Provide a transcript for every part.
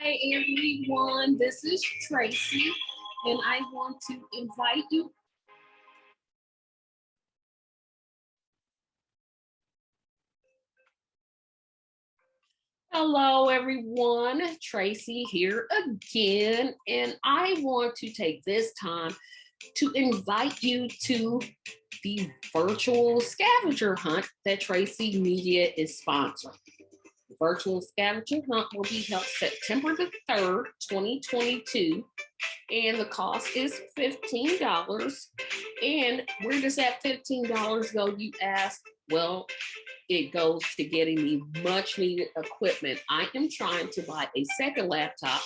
Hi everyone, this is Tracy, and I want to invite you. Hello everyone, Tracy here again, and I want to take this time to invite you to the virtual scavenger hunt that Tracy Media is sponsoring. The virtual scavenger hunt will be held September the 3rd, 2022, and the cost is $15. And where does that $15 go, you ask? Well, it goes to getting me much needed equipment. I am trying to buy a second laptop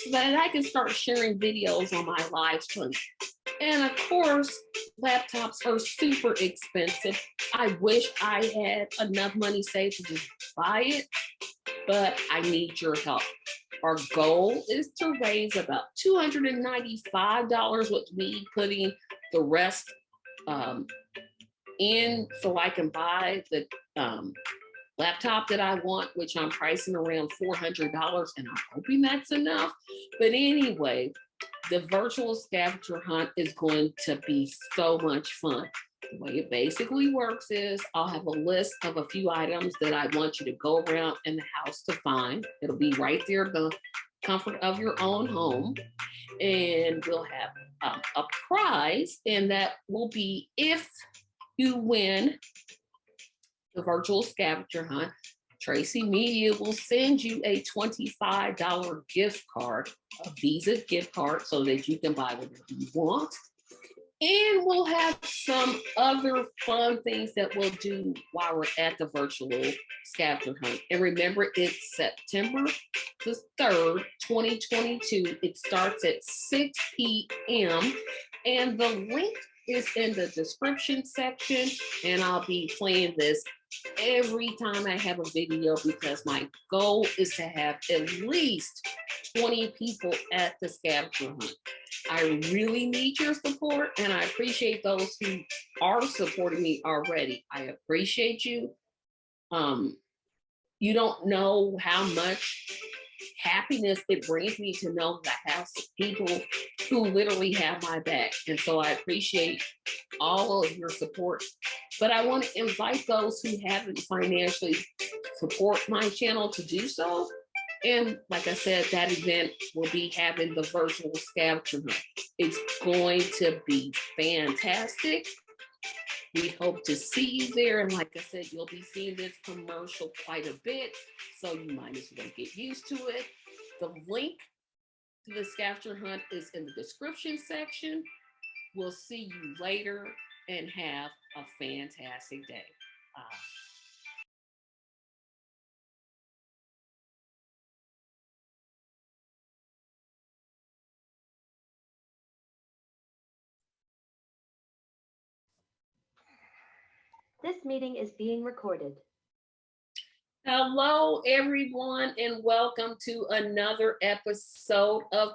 so that I can start sharing videos on my live stream. And of course, laptops are super expensive. I wish I had enough money saved to just buy it, but I need your help. Our goal is to raise about $295 with me putting the rest in so I can buy the laptop that I want, which I'm pricing around $400, and I'm hoping that's enough. But anyway, the virtual scavenger hunt is going to be so much fun. The way it basically works is I'll have a list of a few items that I want you to go around in the house to find. It'll be right there, the comfort of your own home. And we'll have a prize, and that will be if you win the virtual scavenger hunt, Tracy Media will send you a $25 gift card, a Visa gift card, so that you can buy whatever you want. And we'll have some other fun things that we'll do while we're at the virtual scavenger hunt. And remember, it's September the 3rd, 2022. It starts at 6 p.m. And the link is in the description section. And I'll be playing this every time I have a video because my goal is to have at least 20 people at the scavenger hunt. I really need your support, and I appreciate those who are supporting me already. I appreciate you. You don't know how much happiness it brings me to know that I have people who literally have my back. And so I appreciate all of your support. But I want to invite those who haven't financially support my channel to do so. And like I said, that event will be having the virtual scavenger hunt. It's going to be fantastic. We hope to see you there. And like I said, you'll be seeing this commercial quite a bit, so you might as well get used to it. The link to the scavenger hunt is in the description section. We'll see you later and have a fantastic day. This meeting is being recorded. Hello, everyone, and welcome to another episode of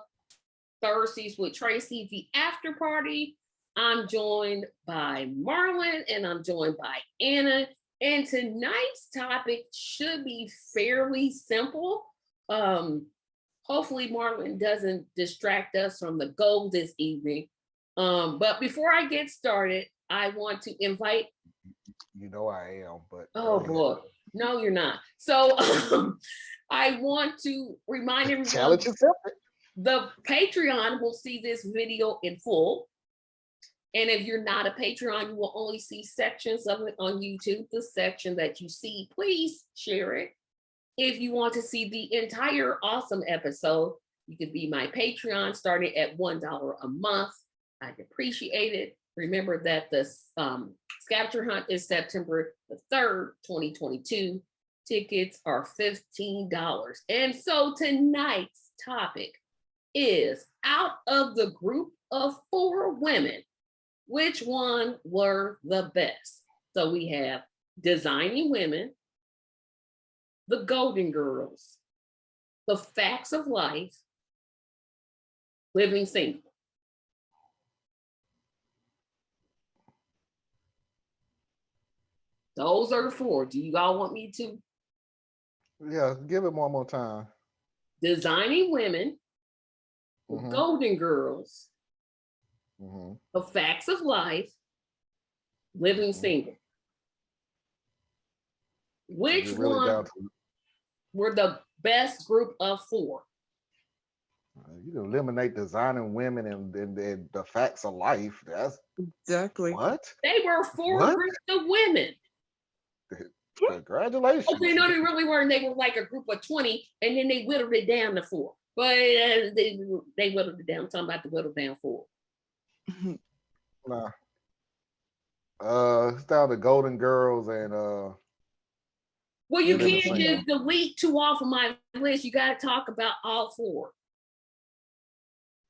Thursdays with Tracy, the after party. I'm joined by Marlon and I'm joined by Anna. And tonight's topic should be fairly simple. Hopefully Marlon doesn't distract us from the goal this evening. But before I get started, I want to invite. You know I am, but oh boy, no, you're not. So I want to remind everyone. Challenge accepted. The Patreon will see this video in full. And if you're not a Patreon, you will only see sections of it on YouTube. The section that you see, please share it. If you want to see the entire awesome episode, you could be my Patreon starting at $1 a month. I'd appreciate it. Remember that the scavenger hunt is September the 3rd, 2022. Tickets are $15. And so tonight's topic is, out of the group of 4 women, which one were the best? So we have Designing Women, The Golden Girls, The Facts of Life, Living Single. Those are the 4. Do you all want me to? Yeah, give it one more time. Designing Women, Mm-hmm. Golden Girls, Mm-hmm. The Facts of Life, Living Mm-hmm. Single. So Which you're really one down to were the best group of four? you can eliminate designing women and the facts of life. That's Exactly. what? They were four What? groups of women. Okay, Congratulations. no, they really weren't. They were like a group of 20, and then they whittled it down to four. But they whittled it down. I'm talking about the whittled down four. Nah. It's down to Golden Girls and Well, you Living can't Single. just delete two off of my list. You got to talk about all four.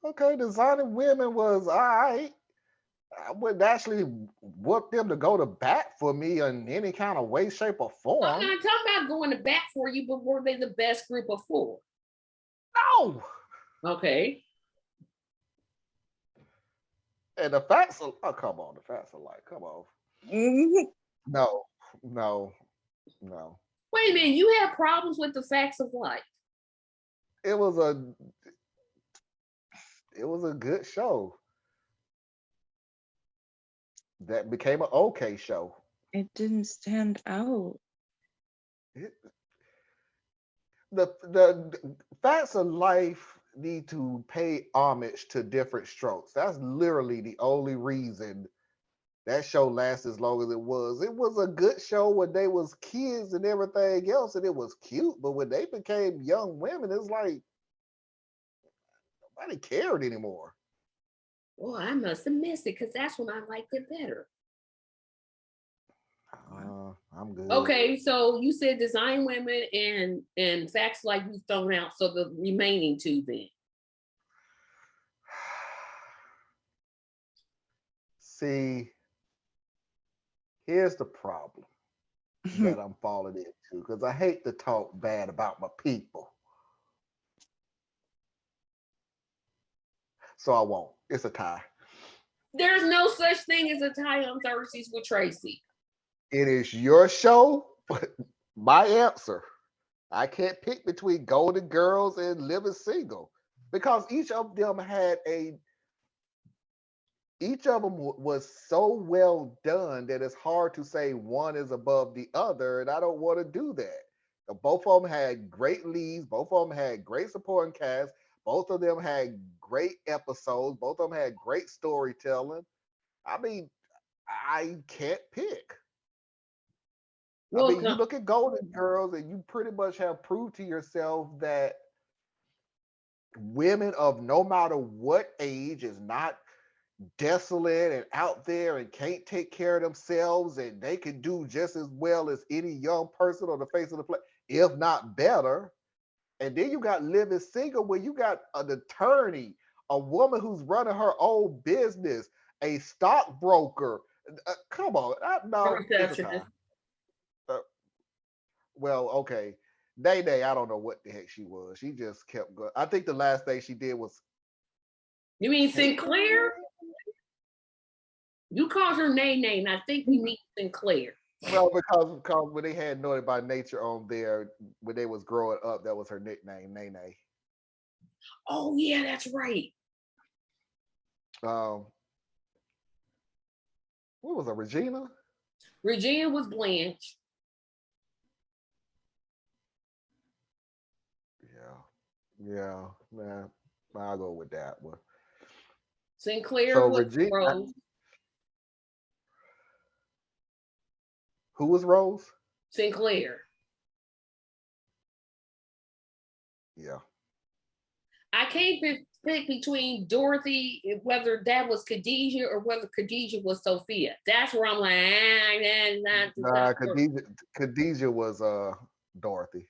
Okay, designing women was all right. I wouldn't actually whoop them to go to bat for me in any kind of way, shape, or I'm form. not talking about going to bat for you, but were they the best group of four? No. Okay. And the facts are, oh, come on, the facts are like, come on. Mhm. No, no, no. Wait a minute. You have problems with the facts of life. It was a good show that became an okay show. It didn't stand out. It, the facts of life need to pay homage to different strokes. That's literally the only reason that show lasted as long as it was. It was a good show when they was kids and everything else, and it was cute. But when they became young women, it's like nobody cared anymore. Well, I must have missed it because that's when I liked it better. I'm good. Okay, so you said design women and facts like you've thrown out. So the remaining two then. See, here's the problem that I'm falling into because I hate to talk bad about my people. So I won't. It's a tie. There's no such thing as a tie on Thursdays with Tracy. It is your show, but my answer. I can't pick between Golden Girls and Living Single because each of them was so well done that it's hard to say one is above the other, and I don't want to do that. Both of them had great leads. Both of them had great supporting cast. Both of them had great episodes. Both of them had great storytelling. I mean, I can't pick. Well, You look at Golden Girls, and you pretty much have proved to yourself that women of no matter what age is not desolate and out there and can't take care of themselves, and they can do just as well as any young person on the face of the planet, if not better. And then you got Living Single, where you got an attorney, a woman who's running her own business, a stockbroker. Come on, no, it's a tie. Uh, well, okay. Day, I don't know what the heck she was. She just kept going. I think the last thing she did was. you mean Sinclair? You called her Nay, and I think we mean Sinclair. Well, because when they had Naughty by Nature on there, when they was growing up, that was her nickname, Nene. Oh yeah, that's right. What was it, Regina? Regina was Blanche. Yeah, man. I'll go with that one. Sinclair So was Regina, Rose. who was Rose? Sinclair. Yeah. I can't pick between Dorothy, whether that was Khadijah or whether Khadijah was Sophia. That's where I'm like, Nah, Khadijah was Dorothy.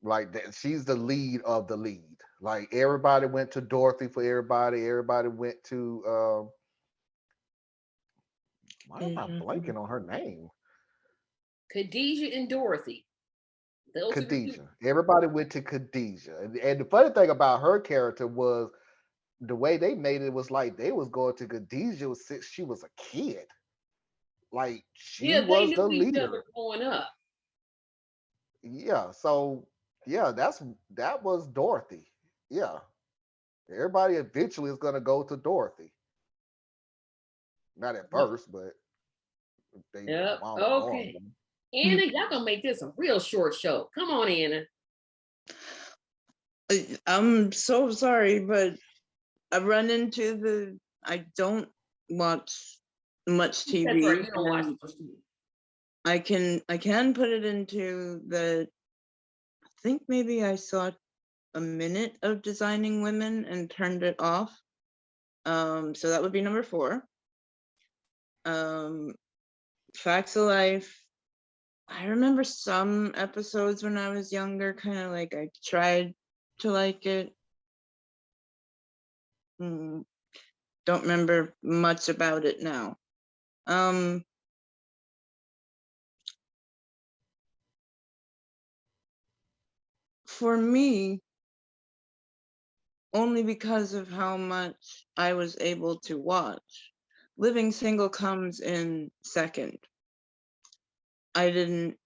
Like that, she's the lead of the lead. Like everybody went to Dorothy for everybody. Everybody went to why am I blanking on her name? Khadijah and Dorothy. Those Khadijah. Everybody went to Khadijah. And the funny thing about her character was the way they made it was like they was going to Khadijah since she was a kid. Like she yeah, they was the knew each leader. other growing up. Yeah. So Yeah, that was Dorothy. Yeah. Everybody eventually is gonna go to Dorothy. Not at first, but they Yep. wound on Okay. them. Anna, y'all gonna make this a real short show. Come on, Anna. I'm so sorry, but I run into I don't watch much That's right. TV, You don't watch and the first two. I can put it into I think maybe I saw a minute of Designing Women and turned it off. So that would be number 4. Um, Facts of Life. I remember some episodes when I was younger, kind of like I tried to like it. Mm, don't remember much about it now. Um, for me, only because of how much I was able to watch, Living Single comes in second. I didn't,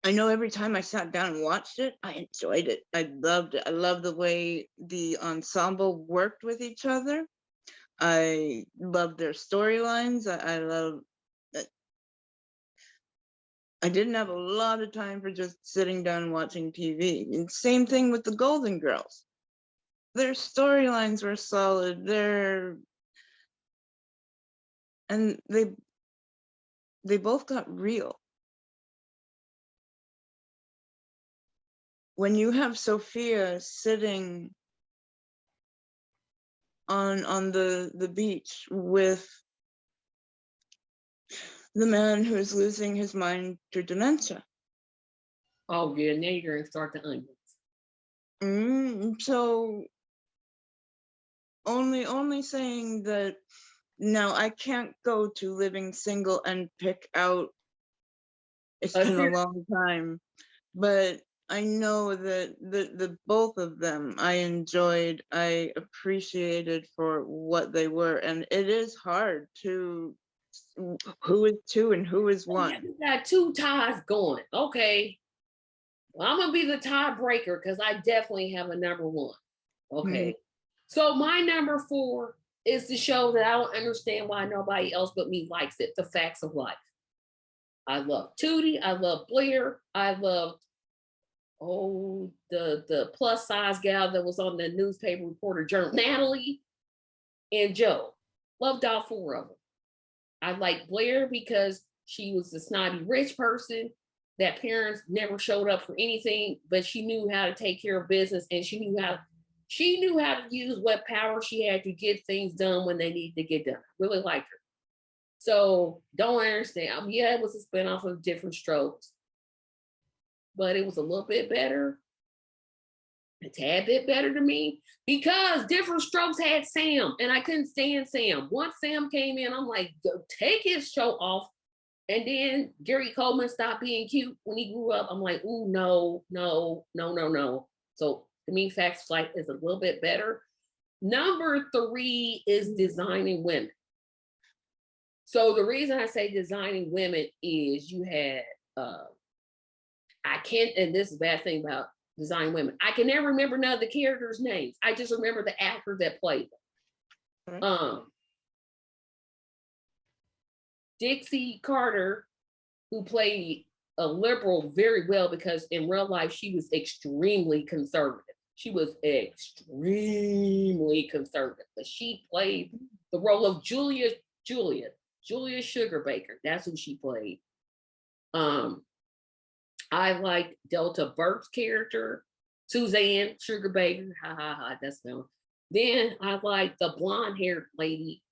I know every time I sat down and watched it, I enjoyed it. I loved it. I loved the way the ensemble worked with each other. I loved their storylines. I love. I didn't have a lot of time for just sitting down and watching TV. And same thing with the Golden Girls. Their storylines were solid. And they both got real. When you have Sophia sitting on the beach with the man who is losing his mind to dementia. Oh yeah, now you're gonna start the onions. So only saying that now I can't go to Living Single and pick out. It's been a long time, but I know that the both of them I enjoyed, I appreciated for what they were, and it is hard to who is 2 and who is 1. We got 2 ties going. Okay. Well, I'm gonna be the tiebreaker because I definitely have a number 1. Okay. So my number 4 is the show that I don't understand why nobody else but me likes it. The Facts of Life. I love Tootie. I love Blair. I love the plus size gal that was on the newspaper reporter journal, Natalie and Joe. Loved all 4 of them. I like Blair because she was a snobby rich person that parents never showed up for anything, but she knew how to take care of business, and she knew how to use what power she had to get things done when they needed to get done. Really liked her. So don't understand. Yeah, it was a spinoff of Different Strokes, but it was a little bit better, a tad bit better to me, because Different Strokes had Sam, and I couldn't stand Sam. Once Sam came in, I'm like, take his show off. And then Gary Coleman stopped being cute when he grew up. I'm like, ooh, no, no, no, no, no. So to me, Facts of Life is a little bit better. Number 3 is Designing Women. So the reason I say Designing Women is you had, I can't, and this is a bad thing about Designing Women, I can never remember none of the characters' names. I just remember the actor that played them. Dixie Carter, who played a liberal very well, because in real life she was extremely conservative. She was extremely conservative, but she played the role of Julia Sugarbaker. That's who she played. I like Delta Burke's character, Suzanne Sugarbaker. Ha ha ha. That's them. Then I like the blonde-haired lady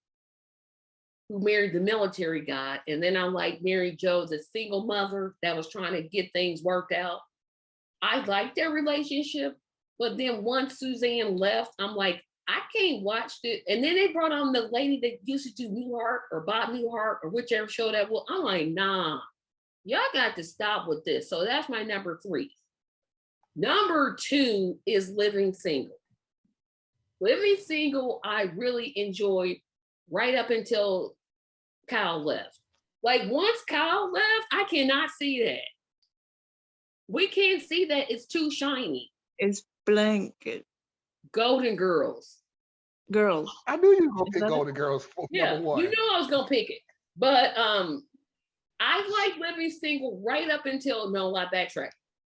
who married the military guy. And then I like Mary Jo, the single mother that was trying to get things worked out. I liked their relationship. But then once Suzanne left, I'm like, I can't watch it. And then they brought on the lady that used to do Newhart or Bob Newhart or whichever show that was. I'm like, nah, y'all got to stop with this. So that's my number 3. Number 2 is Living Single. Living Single, I really enjoyed right up until Kyle left. Like once Kyle left, I cannot see that. We can't see that. It's too shiny. It's blanket. Golden Girls. Girls. I knew you were gonna Is pick that it? Golden Girls for Yeah, number one. you know I was gonna pick it. But I like Living Single right up until, no, I backtrack.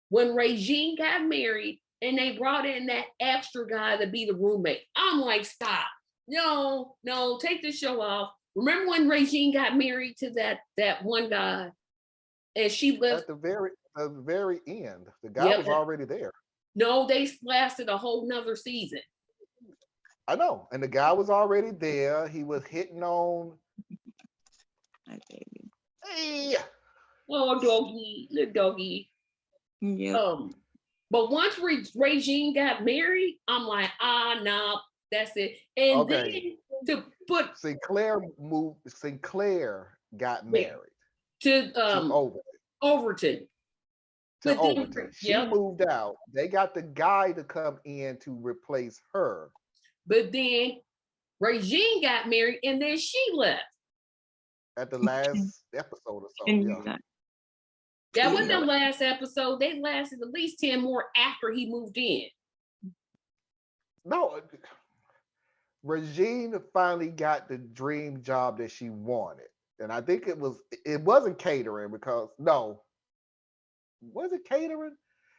When Regine got married and they brought in that extra guy to be the roommate. I'm like, stop. No, take the show off. Remember when Regine got married to that one guy and she lived At the very end, the guy Yep. was already there. No, they lasted a whole nother season. I know, and the guy was already there. He was hitting on. My baby. Hey, Oh, doggy, little doggy. Yep. But once Regine got married, I'm like, no, that's it. And okay. then to put Sinclair got married to to Overton. But then, Overton. She yep. moved out. They got the guy to come in to replace her. But then Regine got married and then she left. At the last episode or so. Yeah. That wasn't the last episode. They lasted at least 10 more after he moved in. No, Regine finally got the dream job that she wanted. And I think it wasn't catering because was it catering?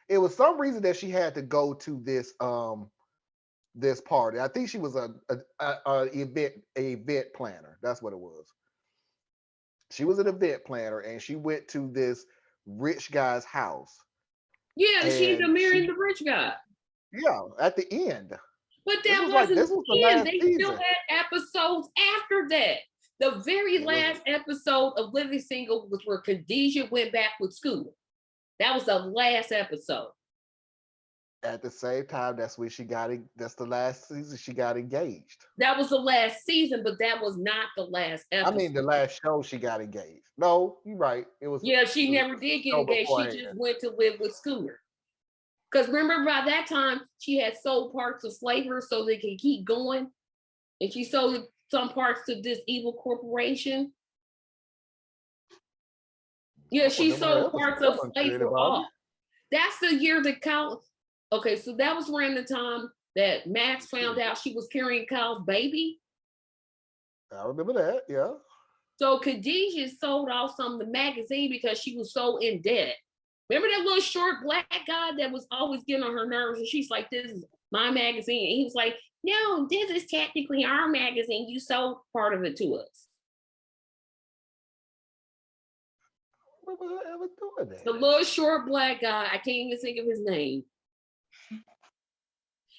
It was some reason that she had to go to this party. I think she was a event planner. That's what it was. She was an event planner and she went to this rich guy's house. Yeah, she ended up marrying the rich guy. Yeah, at the end. But that wasn't the end. They season. still had episodes after that. The very last episode of Living Single was where Khadijah went back with school. That was the last episode. At the same time, that's the last season she got engaged. That was the last season, but that was not the last episode. I mean, the last show she got engaged. No, you're right. It was. Yeah, she never did get engaged. She just went to live with Scooter. Because remember, by that time, she had sold parts of Flavor so they could keep going. And she sold some parts to this evil corporation. Yeah, she sold parts of Flavor off. That's the year that Kyle. Okay, so that was around the time that Max found out she was carrying Kyle's baby. I remember that, yeah. So Khadijah sold off some of the magazine because she was so in debt. Remember that little short black guy that was always getting on her nerves? And she's like, this is my magazine. And he was like, no, this is technically our magazine. You sold part of it to us. When was I ever doing that? The little short black guy, I can't even think of his name.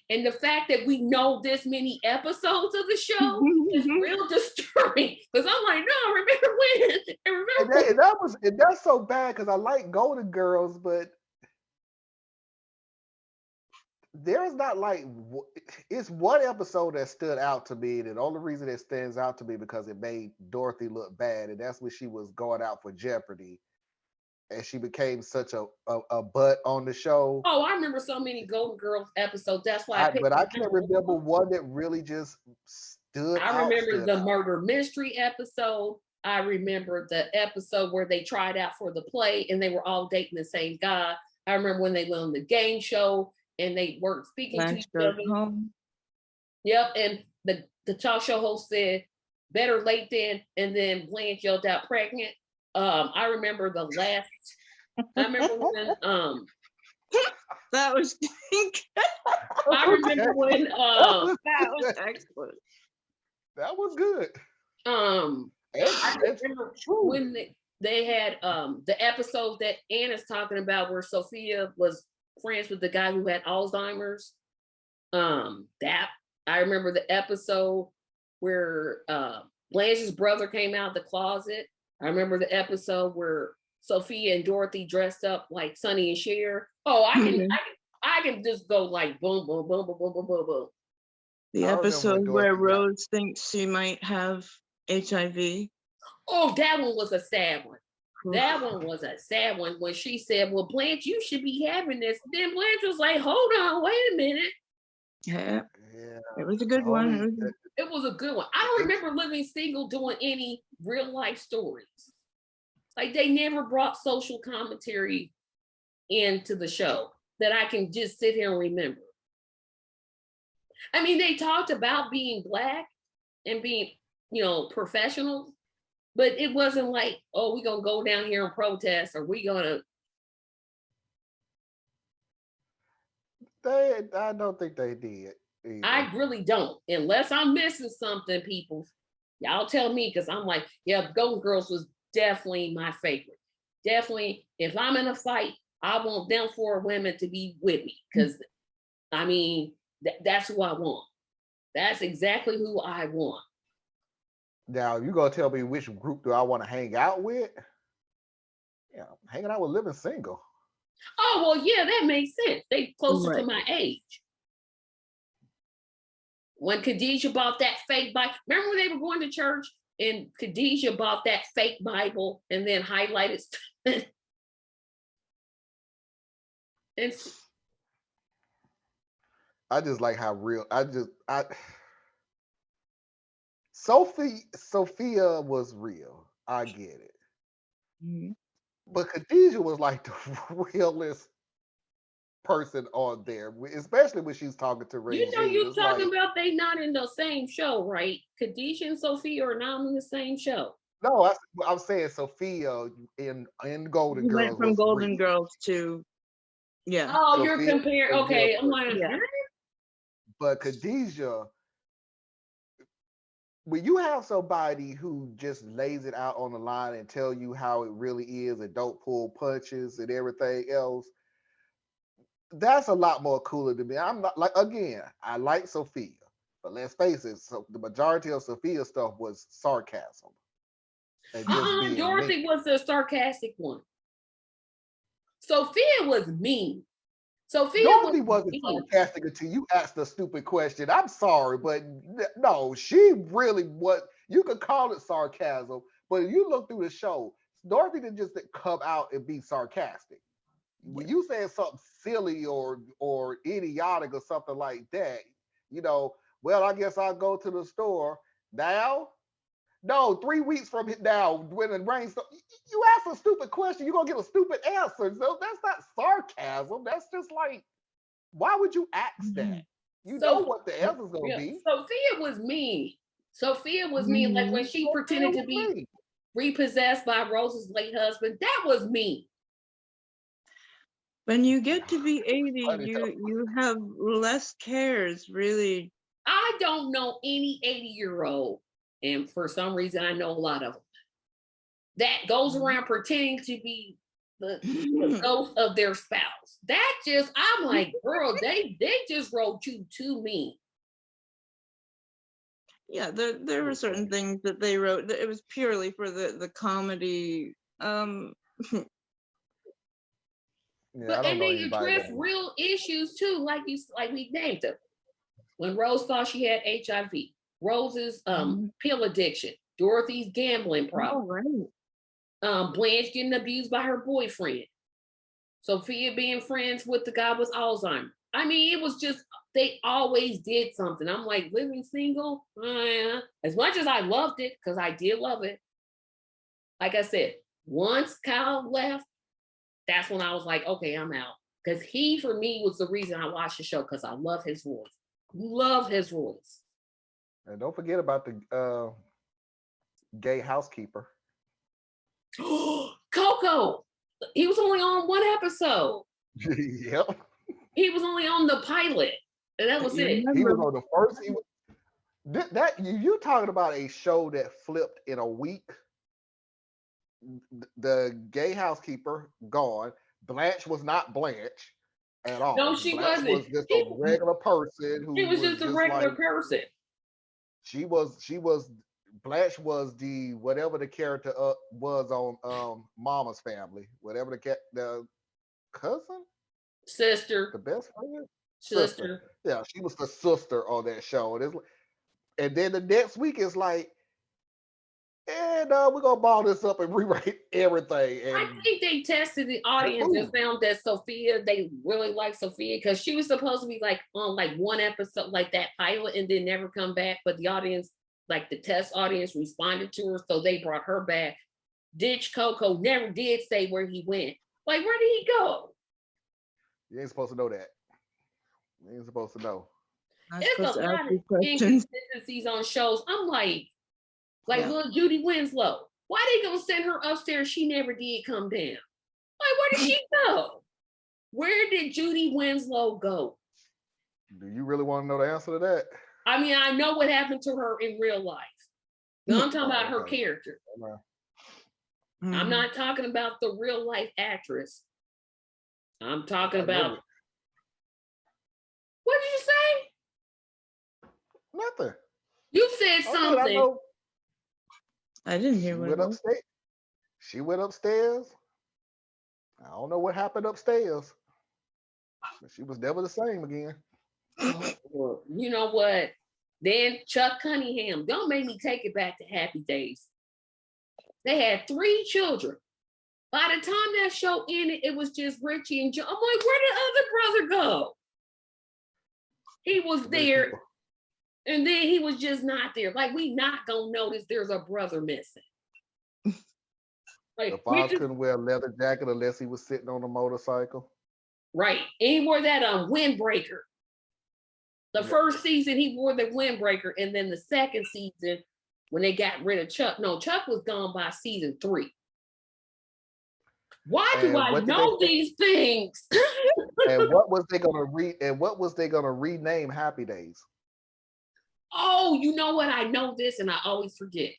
And the fact that we know this many episodes of the show is real disturbing. Because I'm like, no, remember when? And that's so bad because I like Golden Girls, but there's not it's one episode that stood out to me. And the only reason it stands out to me because it made Dorothy look bad. And that's when she was going out for Jeopardy. And she became such a butt on the show. Oh, I remember so many Golden Girls episodes. That's why I can't remember one that really just stood out. I remember the murder mystery episode. I remember the episode where they tried out for the play and they were all dating the same guy. I remember when they went on the game show and they weren't speaking to each other. Yep, and the talk show host said, better late than, and then Blanche yelled out pregnant. I remember when that was I remember when that was excellent. That was good. I remember when they had the episode that Anna's talking about where Sophia was friends with the guy who had Alzheimer's. That I remember the episode where Blanche's brother came out of the closet. I remember the episode where Sophia and Dorothy dressed up like Sonny and Cher. Oh, I can just go like boom, boom, boom, boom, boom, boom, boom, boom. The episode where Rose thinks she might have HIV. Oh, that one was a sad one. That one was a sad one when she said, well, Blanche, you should be having this. Then Blanche was like, hold on, wait a minute. Yeah. It was a good one. It was a good one. I don't remember Living Single doing any real life stories. Like they never brought social commentary into the show that I can just sit here and remember. I mean, they talked about being Black and being, professionals, but it wasn't like, oh, we're going to go down here and protest, or we going to. I don't think they did either. I really don't, unless I'm missing something, people. Y'all tell me, because I'm like, yeah, Golden Girls was definitely my favorite. Definitely, if I'm in a fight, I want them 4 women to be with me, because I mean, that's who I want. That's exactly who I want. Now, you gonna tell me which group do I want to hang out with? Yeah, hanging out with Living Single. Oh, well, yeah, that makes sense. They closer to my age. When Khadijah bought that fake Bible, remember when they were going to church and Khadijah bought that fake Bible and then highlighted stuff? I just like how real. Sophia was real. I get it. Mm-hmm. But Khadijah was like the realest person on there, especially when she's talking to Regine. You're talking about they not in the same show, right? Khadijah and Sophia are not in the same show. No, I'm saying Sophia in Golden Girls went from Golden Girls to, yeah. Oh, Sophia, you're comparing. Okay, I'm like, yeah. But Khadijah, when you have somebody who just lays it out on the line and tell you how it really is and don't pull punches and everything else, that's a lot more cooler to me. I'm not like, again, I like Sophia, but let's face it, so the majority of Sophia's stuff was sarcasm. And just Dorothy was the sarcastic one. Sophia was mean. Dorothy wasn't sarcastic until you asked a stupid question. I'm sorry, but no, she really was. You could call it sarcasm, but you look through the show, Dorothy didn't just come out and be sarcastic. When you say something silly or idiotic or something like that, well, I guess I'll go to the store now. No, 3 weeks from now, when it rains, you ask a stupid question, you're gonna get a stupid answer. So that's not sarcasm. That's just like, why would you ask that? You know what the answer's gonna be. Sophia was mean. Sophia was mean, like when she pretended to be repossessed by Rose's late husband. That was mean. When you get to be 80, you have less cares, really. I don't know any 80-year-old, and for some reason I know a lot of them, that goes around pretending to be the ghost of their spouse. That just, I'm like, girl, they just wrote you too mean. Yeah, there were certain things that they wrote that it was purely for the comedy. Yeah, but and they address real issues too, like we named them. When Rose thought she had HIV, Rose's pill addiction, Dorothy's gambling problem, Blanche getting abused by her boyfriend, Sophia being friends with the guy with Alzheimer's. I mean, it was just, they always did something. I'm like, Living Single, as much as I loved it, because I did love it, like I said, once Kyle left, that's when I was like, okay, I'm out. Because he, for me, was the reason I watched the show, because I love his voice. Love his voice. And don't forget about the gay housekeeper. Coco. He was only on one episode. Yep. He was only on the pilot, and that was it. He was on the first. You talking about a show that flipped in a week? The gay housekeeper gone. Blanche was not Blanche at all. No, she Blanche wasn't. Was just a regular person who. She was just a regular person. She was. Blanche was the whatever the character was on Mama's Family, whatever the cousin, sister, the best friend, sister. Yeah, she was the sister on that show, and then the next week is like, and we're gonna ball this up and rewrite everything. And I think they tested the audience and found that Sophia, they really liked Sophia because she was supposed to be like on like one episode, like that pilot, and then never come back. But the audience, like the test audience, responded to her, so they brought her back. Ditch Coco, never did say where he went. Like, where did he go? You ain't supposed to know that. You ain't supposed to know. I'm It's supposed a to ask lot of you questions. inconsistencies on shows. I'm like Yeah. little Judy Winslow. Why they gonna send her upstairs? She never did come down. Like, where did she go? Where did Judy Winslow go? Do you really want to know the answer to that? I mean, I know what happened to her in real life. No, I'm talking about her okay. character. Well, I'm not talking about the real life actress. I'm talking I about. really- What did you say? Nothing. You said Oh, something. I know. I didn't She hear what went it was. upstairs. She went upstairs. I don't know what happened upstairs. But she was never the same again. Oh, well, you know what? Then Chuck Cunningham. Don't make me take it back to Happy Days. They had 3 children. By the time that show ended, it was just Richie and Joe. I'm like, where did the other brother go? He was there, and then he was just not there. Like, we not gonna notice there's a brother missing. The Like, Fonz couldn't wear a leather jacket unless he was sitting on a motorcycle. right. And he wore that windbreaker. The first season he wore the windbreaker, and then the second season, when they got rid of Chuck, no, Chuck was gone by season 3. Why do And I what did know they- these things? And what was they gonna rename Happy Days? Oh, you know what? I know this, and I always forget.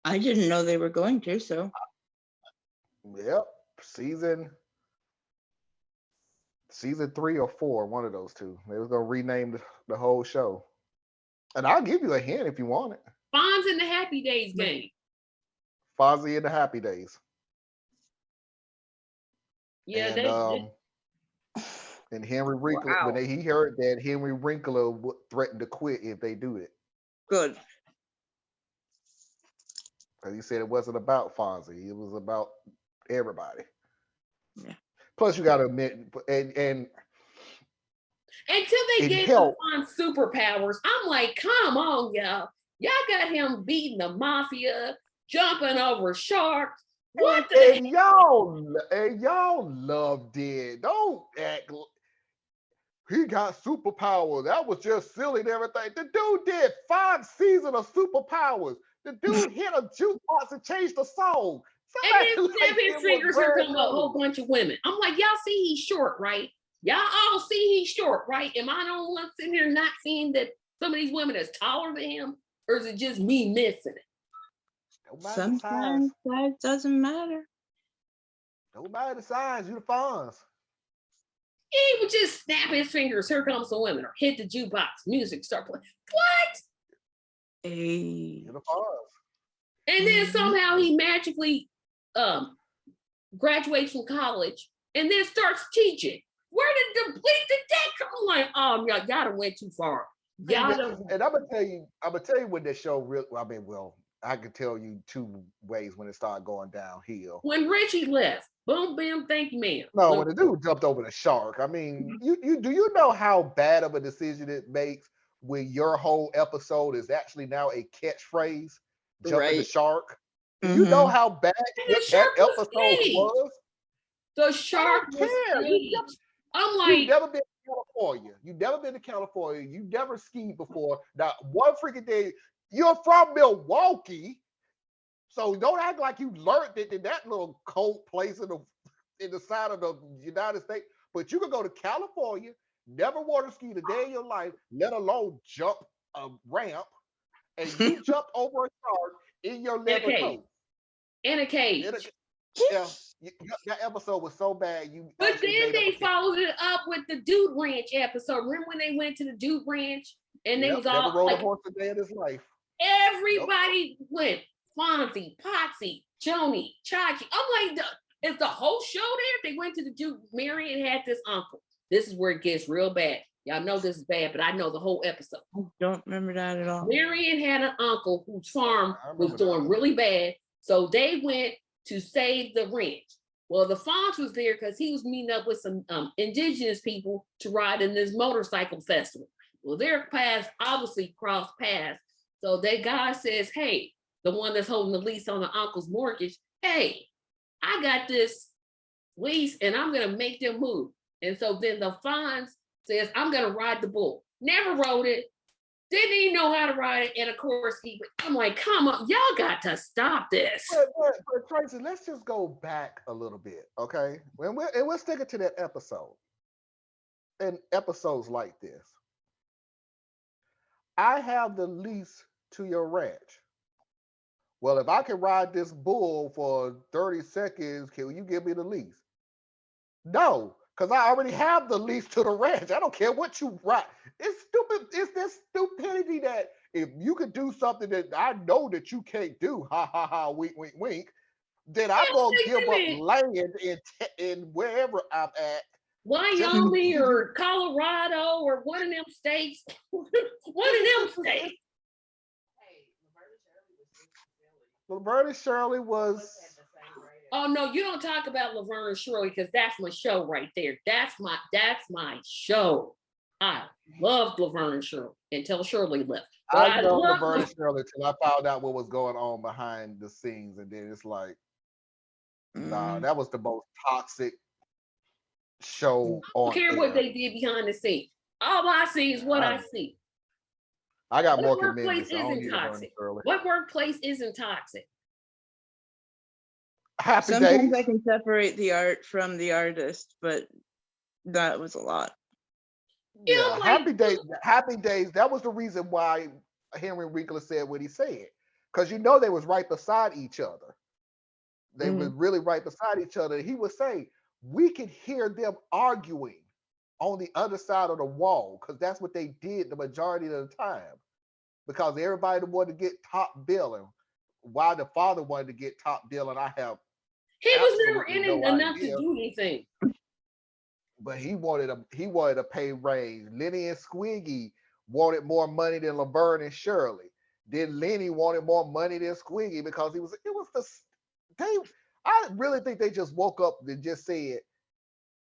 I didn't know they were going to, so Yep. Season 3 or 4, one of those two. They was gonna rename the whole show. And I'll give you a hint if you want it. Fonz in the Happy Days game. Fozzie and the Happy Days. Yeah, And and Henry Winkler, Wow. when he heard that, Henry Winkler threatened to quit if they do it. good. Because he said it wasn't about Fonzie, it was about everybody. Yeah. Plus, you got to admit, and until they it gave helped. Fonz superpowers, I'm like, come on, y'all. Y'all got him beating the mafia, jumping over sharks. What the and y'all loved it. Don't act. He got superpowers. That was just silly and everything. The dude did 5 seasons of superpowers. The dude hit a jukebox and changed the song. And then Somebody snap like his him was fingers, here very come a whole cool. bunch of women. I'm like, y'all see he's short, right? Y'all all see he's short, right? Am I the only one sitting here not seeing that some of these women is taller than him? Or is it just me missing it? Don't matter the size. Sometimes size doesn't matter. Don't matter the size. You the Fonz. He would just snap his fingers, here comes the women, or hit the jukebox, music start playing. What? Hey. You the Fonz. And then Mhm. somehow he magically graduates from college and then starts teaching. Where did the that come? I'm like, oh, y'all done went too far. Y'all done, And I'm gonna tell you when the show really. I can tell you 2 ways when it started going downhill. when Richie left, boom, bam, thank you, ma'am. No, when the dude jumped over the shark. I mean, do you know how bad of a decision it makes when your whole episode is actually now a catchphrase, jumping the Right. shark? Do you know how bad And the that shark was episode staged. was? The shark I don't was care. staged. I'm You've like, never been to California. You've never been to California. You've never skied before. Not one freaking day. You're from Milwaukee, so don't act like you learned it in that little cold place in the side of the United States. But you can go to California, never water skied a day in your life, let alone jump a ramp, and you jumped over a shark in your leather cage. coat. in a cage. Yeah, that episode was so bad. But actually then made up they a kick. followed it up with the Dude Ranch episode. Remember when they went to the Dude Ranch and they was Never all rode like, a horse a day in his life. everybody went. Fonzie, Potsy, Joni, Chachi. I'm like, is the whole show there? They went to the Dude. Marion had this uncle. This is where it gets real bad. Y'all know this is bad, but I know the whole episode. I don't remember that at all. Marion had an uncle whose farm I remember was doing really bad. So they went to save the ranch. Well, the Fonz was there because he was meeting up with some indigenous people to ride in this motorcycle festival. Well, their paths obviously crossed paths. So that guy says, hey, the one that's holding the lease on the uncle's mortgage, hey, I got this lease and I'm gonna make them move. And so then the Fonz says, I'm gonna ride the bull. Never rode it, didn't even know how to ride it. And of course, I'm like, come on, y'all got to stop this. But Tracy, let's just go back a little bit, okay? And we're sticking to that episode. And episodes like this. I have the lease to your ranch. Well, if I can ride this bull for 30 seconds, can you give me the lease? No, because I already have the lease to the ranch. I don't care what you ride. It's stupid. It's this stupidity that if you could do something that I know that you can't do, ha ha ha, wink, wink, wink, then I'm going to give up land in wherever I'm at. Wyoming or Colorado or one of them states. One of them states. Laverne and Shirley was. Oh no, you don't talk about Laverne and Shirley because that's my show right there. That's my show. I loved Laverne and Shirley until Shirley left. But I love Laverne and Shirley until I found out what was going on behind the scenes, and then it's like, nah, that was the most toxic show on I don't care what they did behind the scenes. All I see is what I see. I got more workplace isn't toxic. What workplace isn't toxic? Happy Sometimes Days. I can separate the art from the artist, but that was a lot. Yeah, Happy Days. Happy Days. That was the reason why Henry Winkler said what he said, because they was right beside each other. They were really right beside each other. He would say, we could hear them arguing on the other side of the wall, because that's what they did the majority of the time, because everybody wanted to get top billing. Why the father wanted to get top billing, I have. He was never in it enough to do anything. But he wanted a pay raise. Lenny and Squiggy wanted more money than Laverne and Shirley. Then Lenny wanted more money than Squiggy because I really think they just woke up and just said,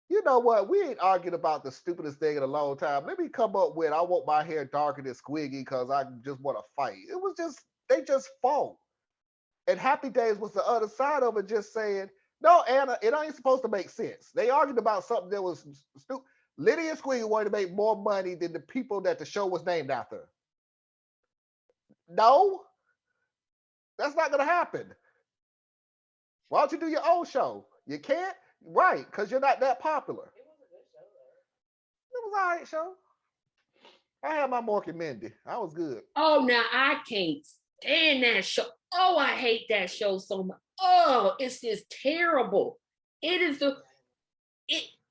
you know what? We ain't arguing about the stupidest thing in a long time. Let me come up with, I want my hair darker than Squiggy because I just want to fight. It was just, they just fought. And Happy Days was the other side of it, just saying, no, Anna, it ain't supposed to make sense. They argued about something that was stupid. Liddy and Squiggy wanted to make more money than the people that the show was named after. No, that's not going to happen. Why don't you do your own show? You can't? Right, because you're not that popular. It was all right show. I had my Mork and Mindy. I was good. Oh, now I can't stand that show. Oh, I hate that show so much. Oh, it's just terrible. It is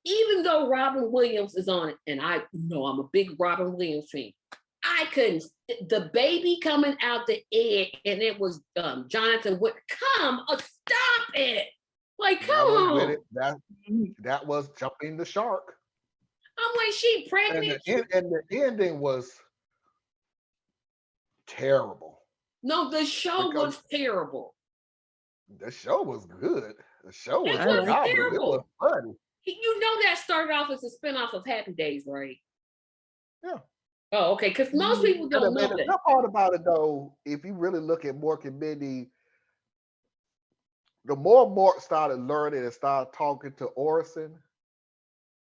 even though Robin Williams is on it, and I know I'm a big Robin Williams fan, I couldn't. The baby coming out the egg, and it was Jonathan Wood. Stop it! Like, come on. That was jumping the shark. I'm like, she pregnant. And the ending was terrible. No, the show was terrible. The show was good. The show was terrible. It was funny. You know that started off as a spinoff of Happy Days, right? Yeah. Oh, okay. Because most people don't know that. The good part about it, though, if you really look at Mork and Mindy, the more Mork started learning and started talking to Orson,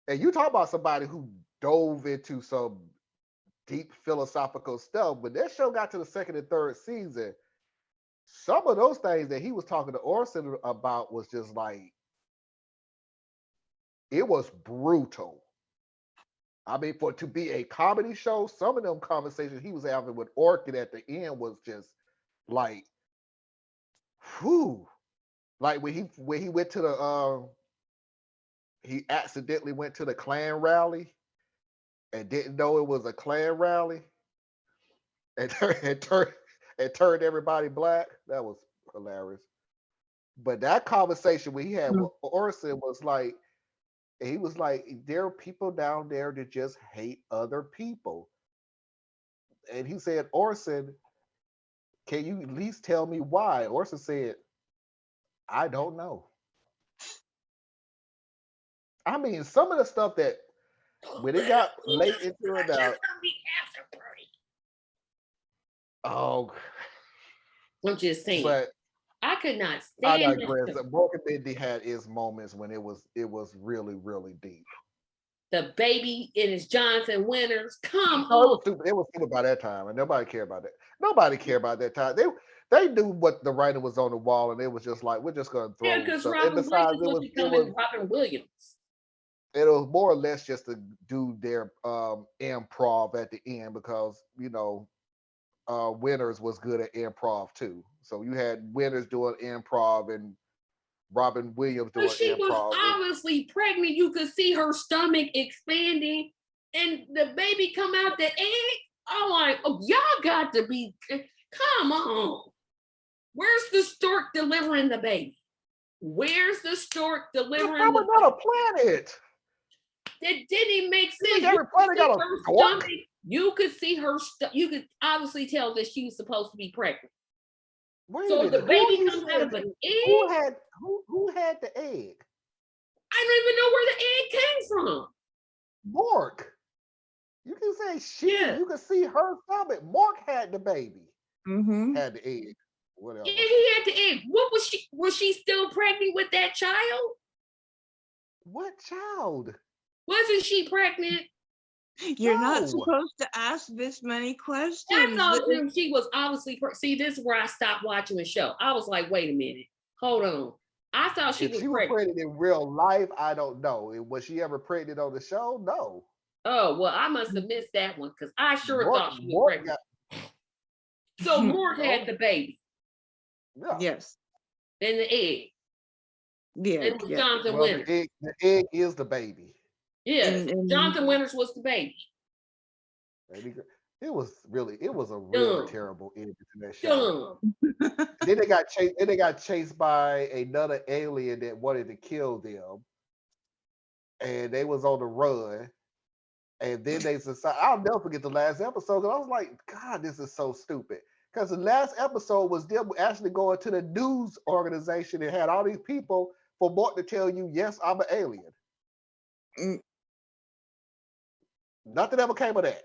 and you talk about somebody who dove into some deep philosophical stuff, but that show got to the second and third season, some of those things that he was talking to Orson about was just like, it was brutal. I mean, to be a comedy show, some of them conversations he was having with Orkin at the end was just like, whew. Like when he went to the he accidentally went to the Klan rally and didn't know it was a Klan rally and turned everybody black. That was hilarious. But that conversation when he had with Orson was like, he was like, there are people down there that just hate other people. And he said, Orson, can you at least tell me why? Orson said, I don't know. I mean, some of the stuff that when it got late into it out. Oh, I'm just saying. But I could not I stand that digress. show. Broken Mindy had its moments when it was really, really deep. The baby and his Jonathan Winters. Come No, it on. was stupid. It was stupid by that time, and nobody cared about that. Nobody cared about that time. They knew what the writing was on the wall, and it was just like, we're just gonna Yeah, throw because stuff. And Robin besides, Williams was becoming Robin Williams. it was more or less just to do their improv at the end because Winners was good at improv too. So you had Winners doing improv and Robin Williams But doing she was improv. obviously pregnant. You could see her stomach expanding, and the baby come out the egg. I'm like, oh, y'all got to be, come on. Where's the stork delivering the baby? Where's the stork delivering From the another baby? planet. That didn't make You sense. think every planet got a stork? You could see her. You could obviously tell that she was supposed to be pregnant. Wait a So if the minute. baby comes out of an egg, Who had the egg? I don't even know where the egg came from. Mork. You can say she. Yeah. You can see her stomach. Mork had the baby. Mm-hmm. Had the egg. Whatever. And he had the egg. What was she? Was she still pregnant with that child? What child? Wasn't she pregnant? You're No. not supposed to ask this many I questions. thought she was obviously. See, this is where I stopped watching the show. I was like, wait a minute, hold on. I thought she If was she was pregnant. pregnant in real life, I don't know. Was she ever pregnant on the show? No. Oh well, I must have missed that one because I sure Mork- thought she was Mork pregnant. So Mork had the baby Yeah. Yes. and the egg. Yeah. It was Yeah. Jonathan Well, Winters. the egg is the baby. Yes, And- Jonathan Winters was the baby. It was a really Dumb. terrible ending to that show. Dumb. Then they got chased. Then they got chased by another alien that wanted to kill them, and they was on the run. And then they decided. I'll never forget the last episode because I was like, God, this is so stupid. Because the last episode was them actually going to the news organization and had all these people for Mort to tell you, yes, I'm an alien. Mm. Nothing ever came of that.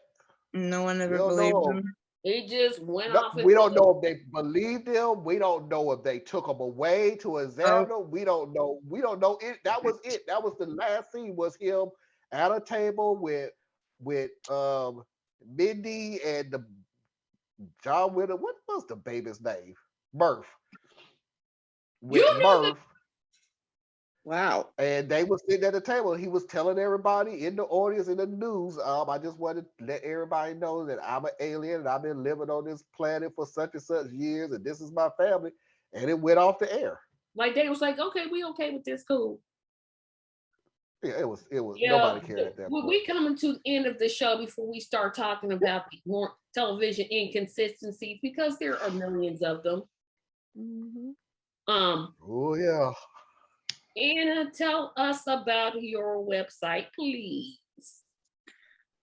No one ever We don't believed know. him. He just went No, off. we don't know if they believed him. We don't know if they took him away to examine him. We don't know. We don't know it. That was it. That was the last scene. Was him at a table with Mindy and the John Witter. What was the baby's name? Murph. With You know Murph. Wow. And they were sitting at the table. He was telling everybody in the audience, in the news, I just wanted to let everybody know that I'm an alien and I've been living on this planet for such and such years, and this is my family. And it went off the air. Like they was like, okay, we okay with this, cool. Yeah, it was Yeah, nobody cared at that when point. we coming to the end of the show before we start talking about the more television inconsistencies, because there are millions of them. Mhm. Oh yeah. Anna, tell us about your website, please.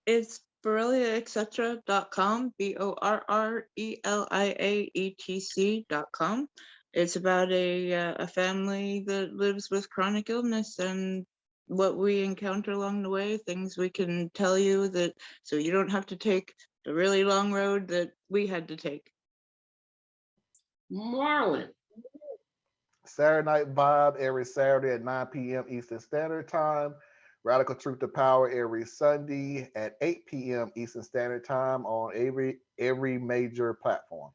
It's borreliaetc.com, borreliaetc.com. It's about a family that lives with chronic illness and what we encounter along the way, things we can tell you that so you don't have to take the really long road that we had to take. Marlon. Saturday Night Vibe every Saturday at 9 p.m. Eastern Standard Time. Radical Truth to Power every Sunday at 8 p.m. Eastern Standard Time on every major platform.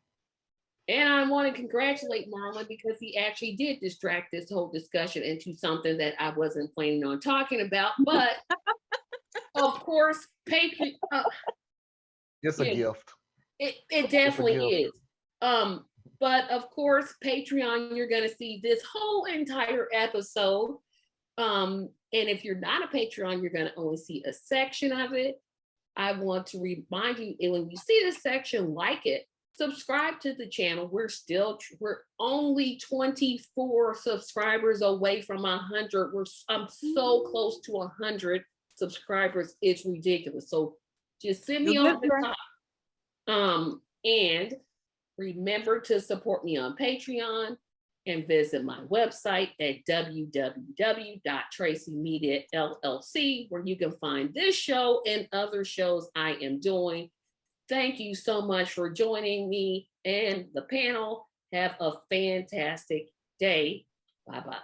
And I want to congratulate Marlon because he actually did distract this whole discussion into something that I wasn't planning on talking about. But of course, Patreon. It's a gift. It definitely gift. is. But of course, Patreon, you're going to see this whole entire episode. And if you're not a Patreon, you're going to only see a section of it. I want to remind you, and when you see this section, like it, subscribe to the channel. We're only 24 subscribers away from 100. I'm so close to 100 subscribers. It's ridiculous. So just send me off the top. And remember to support me on Patreon and visit my website at www.tracymedia.llc, where you can find this show and other shows I am doing. Thank you so much for joining me and the panel. Have a fantastic day. Bye-bye.